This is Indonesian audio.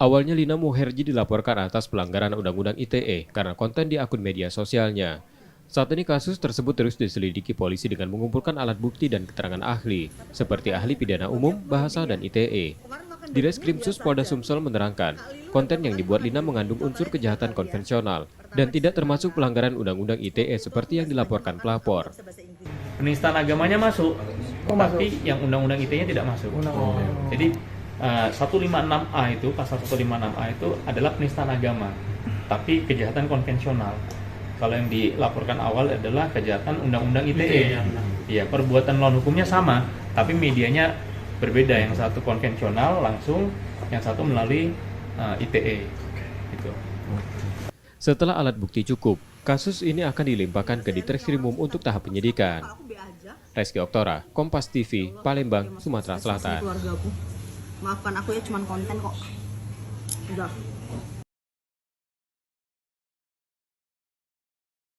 Awalnya Lina Muherji dilaporkan atas pelanggaran Undang-Undang ITE karena konten di akun media sosialnya. Saat ini kasus tersebut terus diselidiki polisi dengan mengumpulkan alat bukti dan keterangan ahli, seperti ahli pidana umum, bahasa, dan ITE. Direskrimsus Polda Sumsel menerangkan, konten yang dibuat Lina mengandung unsur kejahatan konvensional dan tidak termasuk pelanggaran Undang-Undang ITE seperti yang dilaporkan pelapor. Penistaan agamanya masuk, tapi yang undang-undang ITE-nya tidak masuk. Jadi 156A itu, pasal 156A itu adalah penistaan agama, tapi kejahatan konvensional. Kalau yang dilaporkan awal adalah kejahatan undang-undang ITE. Iya, perbuatan melawan hukumnya sama, tapi medianya berbeda. Yang satu konvensional langsung, yang satu melalui ITE. Gitu. Setelah alat bukti cukup, kasus ini akan dilimpahkan ke Ditreskrimum untuk tahap penyidikan. Reski Oktora, Kompas TV, Palembang, Sumatera Selatan. Keluargaku. Maafkan aku ya, cuman konten kok. Udah.